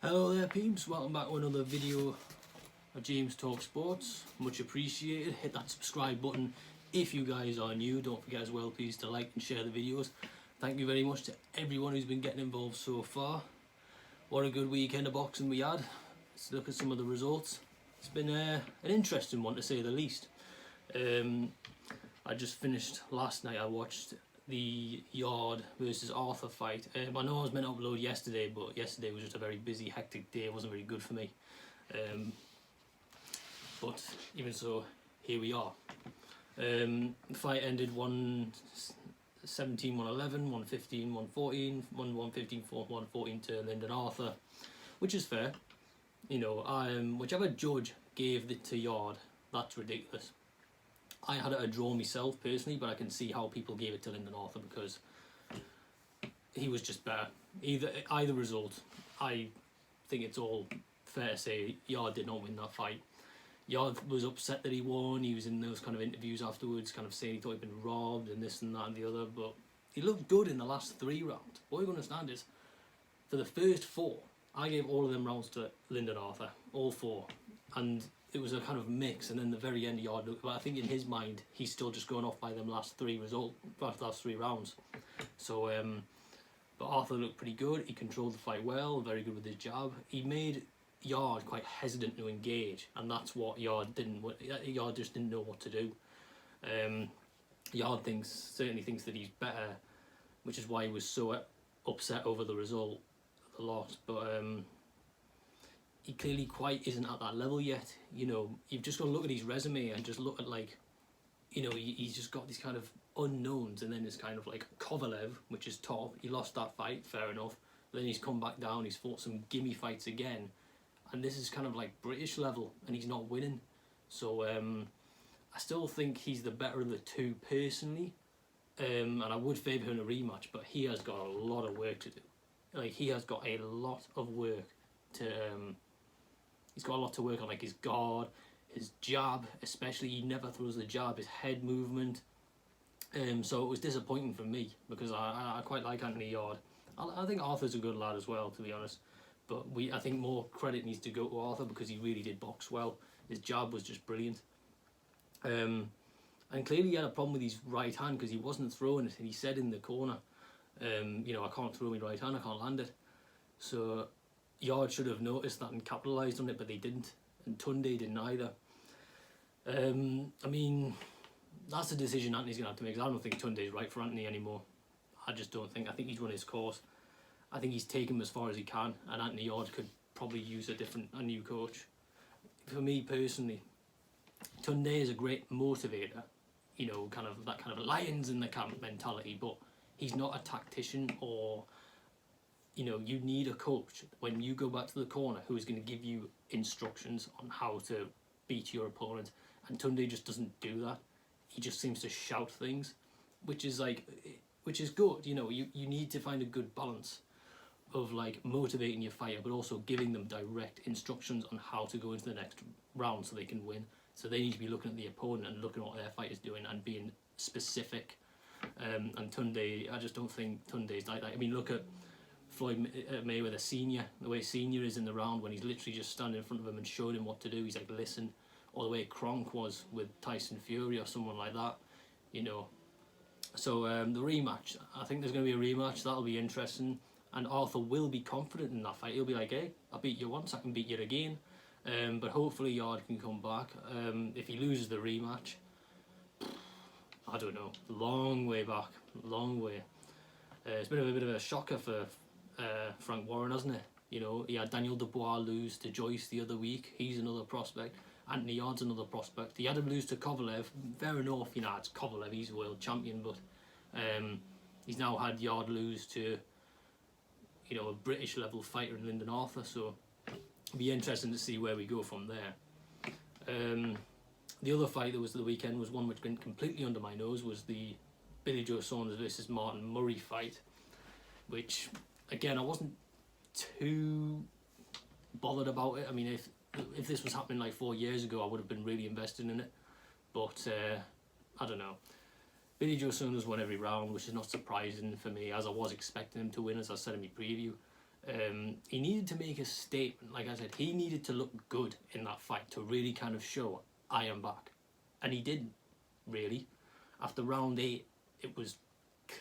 Hello there peeps, welcome back to another video of James Talk Sports. Much appreciated. Hit that subscribe button if you guys are new. Don't forget as well please to like and share the videos. Thank you very much to everyone who's been getting involved so far. What a good weekend of boxing we had. Let's look at some of the results. It's been an interesting one to say the least. I just finished last night. I watched the Yarde versus Arthur fight. I know I was meant to upload yesterday, but yesterday was just a very busy, hectic day. It wasn't very good for me. But even so, here we are. The fight ended 117, 111, 115, 114, 115, 114 to Lyndon Arthur, which is fair. You know, whichever judge gave it to Yarde, that's ridiculous. I had it a draw myself personally, but I can see how people gave it to Lyndon Arthur because he was just better. Either result, I think it's all fair to say Yarde did not win that fight. Yarde was upset that he won. He was in those kind of interviews afterwards, kind of saying he thought he'd been robbed and this and that and the other, but he looked good in the last 3 rounds. What you understand is, for the first 4, I gave all of them rounds to Lyndon Arthur, all 4, and it was a kind of mix, and then the very end Yarde looked, but I think in his mind he's still just going off by them last 3 rounds. So but Arthur looked pretty good. He controlled the fight well, very good with his jab. He made Yarde quite hesitant to engage, and that's what Yarde just didn't know what to do. Yarde certainly thinks that he's better, which is why he was so upset over the result, the loss, but he clearly quite isn't at that level yet. You know, you've just got to look at his resume and just look at, like, you know, he's just got these kind of unknowns, and then it's kind of like Kovalev, which is top. He lost that fight, fair enough. Then he's come back down, he's fought some gimme fights again, and this is kind of like British level, and he's not winning. So I still think he's the better of the two personally, and I would favour him in a rematch, but he has got a lot of work to do. Like, he has got a lot of work to he's got a lot to work on, like his guard, his jab, especially. He never throws the jab, his head movement. So it was disappointing for me because I quite like Anthony Yarde. I think Arthur's a good lad as well, to be honest. But I think more credit needs to go to Arthur because he really did box well. His jab was just brilliant. And clearly he had a problem with his right hand because he wasn't throwing it, and he said in the corner, you know, I can't throw my right hand, I can't land it. So Yarde should have noticed that and capitalised on it, but they didn't, and Tunde didn't either. I mean, that's a decision Anthony's going to have to make. I don't think Tunde's right for Anthony anymore. I just don't think. I think he's run his course. I think he's taken him as far as he can, and Anthony Yarde could probably use a new coach. For me personally, Tunde is a great motivator, you know, kind of that kind of lions in the camp mentality, but he's not a tactician, or, you know, you need a coach when you go back to the corner who is going to give you instructions on how to beat your opponent, and Tunde just doesn't do that. He just seems to shout things, which is good. You know, you need to find a good balance of, like, motivating your fighter but also giving them direct instructions on how to go into the next round so they can win. So they need to be looking at the opponent and looking at what their fighter's doing and being specific. And Tunde, I just don't think Tunde's like that. I mean, look at Floyd Mayweather Senior, the way Senior is in the round when he's literally just standing in front of him and showing him what to do. He's like, listen. Or the way Kronk was with Tyson Fury or someone like that, you know. So the rematch, I think there's going to be a rematch. That'll be interesting, and Arthur will be confident in that fight. He'll be like, hey, I beat you once, I can beat you again. But hopefully Yarde can come back. If he loses the rematch, I don't know, long way back, long way. It's been a bit of a shocker for Frank Warren, hasn't it? You know, he had Daniel Dubois lose to Joyce the other week. He's another prospect. Anthony Yarde's another prospect. He had him lose to Kovalev. Fair enough, you know, it's Kovalev, he's a world champion, but he's now had Yarde lose to, you know, a British level fighter in Lyndon Arthur, so it'll be interesting to see where we go from there. The other fight that was the weekend was one which went completely under my nose, was the Billy Joe Saunders versus Martin Murray fight, which, again, I wasn't too bothered about it. I mean, if this was happening like 4 years ago, I would have been really invested in it, but I don't know. Billy Joe Saunders won every round, which is not surprising for me, as I was expecting him to win, as I said in my preview. He needed to make a statement. Like I said, he needed to look good in that fight to really kind of show, I am back. And he didn't, really. After round 8, it was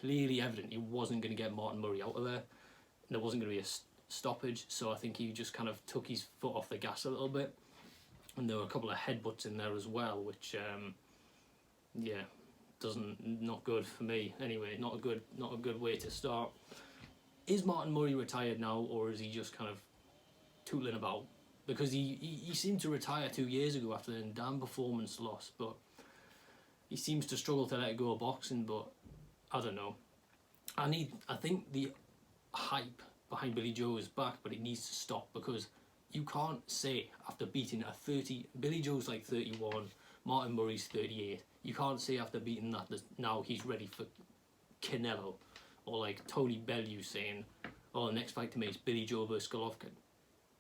clearly evident he wasn't going to get Martin Murray out of there. There wasn't going to be a stoppage, so I think he just kind of took his foot off the gas a little bit. And there were a couple of headbutts in there as well, which, yeah, not good for me. Anyway, not a good way to start. Is Martin Murray retired now, or is he just kind of tootling about? Because he seemed to retire 2 years ago after the damn performance loss, but he seems to struggle to let go of boxing. But I don't know. I think the hype behind Billy Joe is back, but it needs to stop, because you can't say after beating a 30, Billy Joe's like 31, Martin Murray's 38. You can't say after beating that now he's ready for Canelo, or like Tony Bellew saying, oh, the next fight to me is Billy Joe versus Golovkin.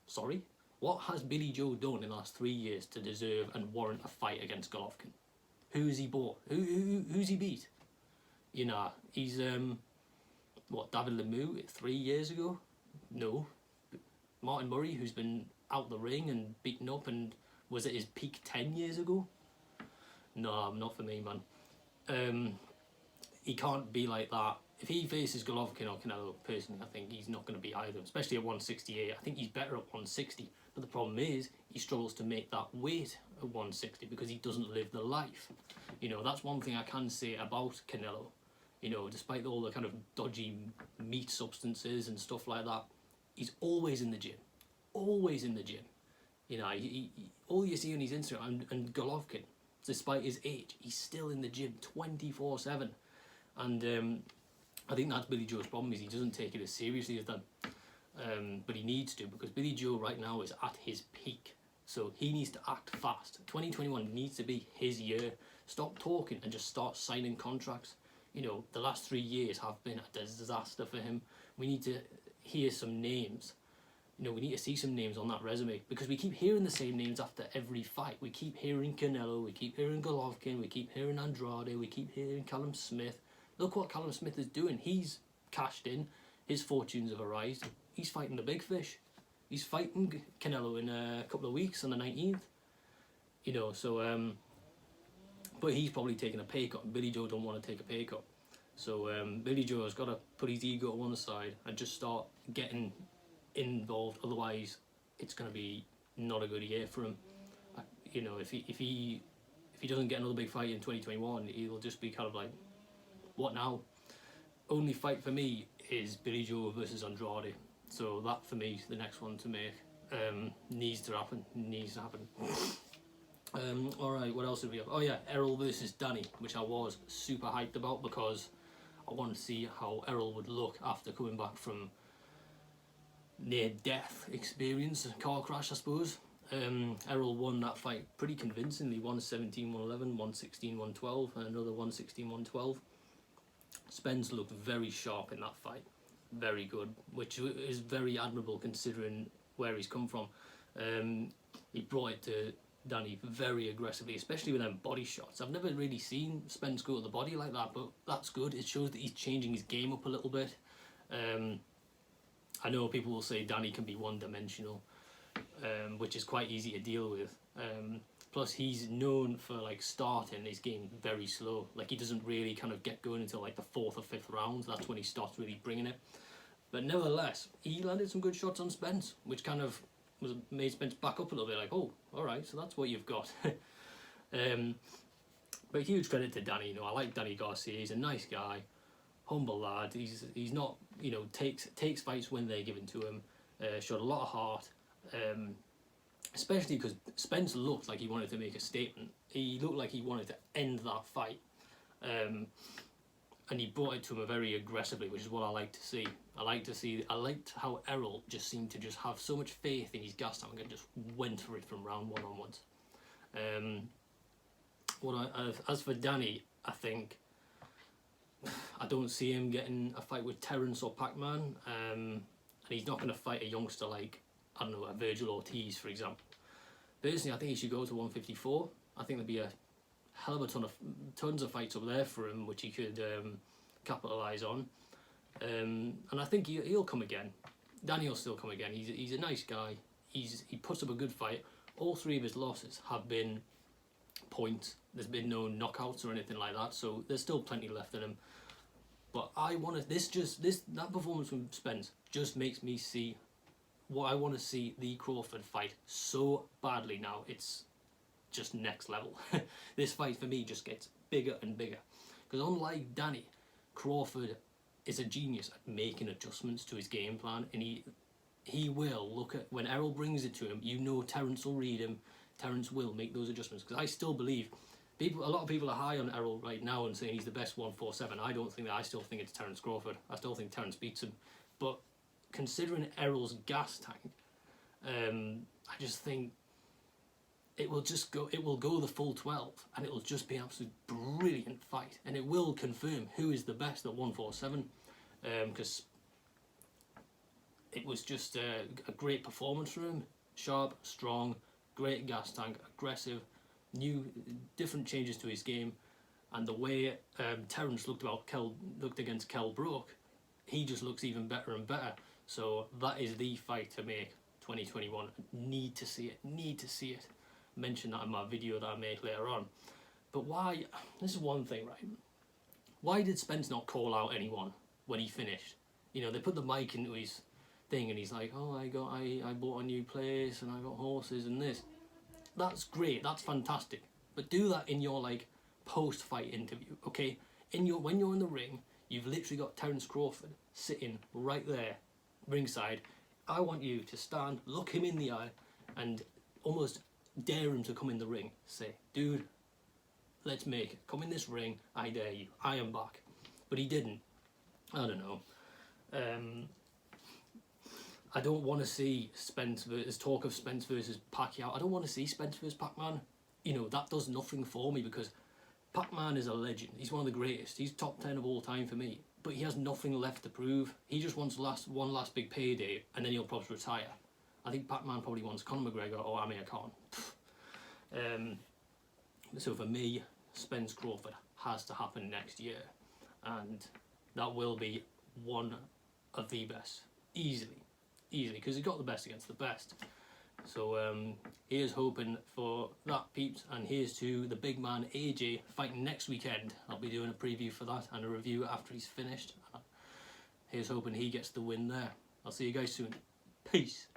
Sorry? What has Billy Joe done in the last 3 years to deserve and warrant a fight against Golovkin? Who's he bought? Who's he beat? You know, he's what, David Lemieux 3 years ago? No. Martin Murray, who's been out the ring and beaten up and was at his peak 10 years ago? No, not for me, man. He can't be like that. If he faces Golovkin or Canelo, personally, I think he's not going to beat either, especially at 168. I think he's better at 160. But the problem is, he struggles to make that weight at 160 because he doesn't live the life. You know, that's one thing I can say about Canelo. You know, despite all the kind of dodgy meat substances and stuff like that, he's always in the gym. Always in the gym. You know, all you see on his Instagram, and Golovkin, despite his age, he's still in the gym 24/7. And I think that's Billy Joe's problem, is he doesn't take it as seriously as them. But he needs to, because Billy Joe right now is at his peak. So he needs to act fast. 2021 needs to be his year. Stop talking and just start signing contracts. You know, the last 3 years have been a disaster for him. We need to hear some names. You know, we need to see some names on that resume, because we keep hearing the same names after every fight. We keep hearing Canelo, we keep hearing Golovkin, we keep hearing Andrade, we keep hearing Callum Smith. Look what Callum Smith is doing. He's cashed in. His fortunes have arisen. He's fighting the big fish. He's fighting Canelo in a couple of weeks on the 19th. You know, so, but he's probably taking a pay cut. Billy Joe don't want to take a pay cut. So Billy Joe has got to put his ego to one side and just start getting involved. Otherwise, it's going to be not a good year for him. You know, if he doesn't get another big fight in 2021, he'll just be kind of like, what now? Only fight for me is Billy Joe versus Andrade. So that for me is the next one to make. Needs to happen. Alright, what else did we have? Oh yeah, Errol versus Danny, which I was super hyped about, because I wanted to see how Errol would look after coming back from near-death experience, a car crash I suppose. Errol won that fight pretty convincingly, 117-111, 116-112 and another 116-112. Spence looked very sharp in that fight, very good, which is very admirable considering where he's come from. He brought it to Danny very aggressively, especially with them body shots. I've never really seen Spence go to the body like that, but that's good. It shows that he's changing his game up a little bit. I know people will say Danny can be one-dimensional, which is quite easy to deal with. Plus, he's known for like starting his game very slow. Like, he doesn't really kind of get going until like the 4th or 5th round. That's when he starts really bringing it. But nevertheless, he landed some good shots on Spence, which kind of made Spence back up a little bit. Like, oh, all right, so that's what you've got. But huge credit to Danny. You know, I like Danny Garcia. He's a nice guy, humble lad. He's not, you know, takes fights when they're given to him. Showed a lot of heart. Especially because Spence looked like he wanted to make a statement. He looked like he wanted to end that fight. And he brought it to him very aggressively, which is what I like to see. I liked how Errol just seemed to just have so much faith in his gas tank and just went for it from round one onwards. As for Danny, I think I don't see him getting a fight with Terence or Pac-Man, and he's not going to fight a youngster like, I don't know, a Virgil Ortiz, for example. Personally, I think he should go to 154. I think there'd be a hell of a tons of fights up there for him, which he could capitalise on. And I think he'll come again. Danny will still come again. He's a nice guy. He puts up a good fight. All 3 of his losses have been points. There's been no knockouts or anything like that, so there's still plenty left in him. But I want to. That performance from Spence just makes me see what I want to see, the Crawford fight, so badly now. It's just next level. This fight for me just gets bigger and bigger, because unlike Danny, Crawford is a genius at making adjustments to his game plan, and he will look at, when Errol brings it to him, you know Terence will read him. Terence will make those adjustments, because I still believe a lot of people are high on Errol right now and saying he's the best 147. I don't think that. I still think it's Terence Crawford. I still think Terence beats him. But considering Errol's gas tank, I just think it will go the full 12, and it will just be an absolute brilliant fight, and it will confirm who is the best at 147, because it was just a great performance from him. Sharp, strong, great gas tank, aggressive, different changes to his game, and the way Terence looked against Kell Brook, he just looks even better and better. So that is the fight to make 2021. Need to see it. Mention that in my video that I make later on. But why? This is one thing, right? Why did Spence not call out anyone when he finished? You know, they put the mic into his thing, and he's like, "Oh, I bought a new place, and I got horses and this." That's great, that's fantastic, but do that in your like post-fight interview, okay? When you're in the ring, you've literally got Terence Crawford sitting right there, ringside. I want you to stand, look him in the eye, and almost dare him to come in the ring. Say, "Dude, let's make it. Come in this ring. I dare you. I am back." But he didn't. I don't know. I don't want to see talk of Spence versus Pacquiao. I don't want to see Spence versus Pac-Man. You know, that does nothing for me, because Pac-Man is a legend. He's one of the greatest. He's top 10 of all time for me. But he has nothing left to prove. He just wants one last big payday, and then he'll probably retire. I think Pac-Man probably wants Conor McGregor or Amir Khan. So for me, Spence Crawford has to happen next year, and that will be one of the best, easily, because he got the best against the best. So here's hoping for that, peeps, and here's to the big man AJ fighting next weekend. I'll be doing a preview for that and a review after he's finished. Here's hoping he gets the win there. I'll see you guys soon. Peace.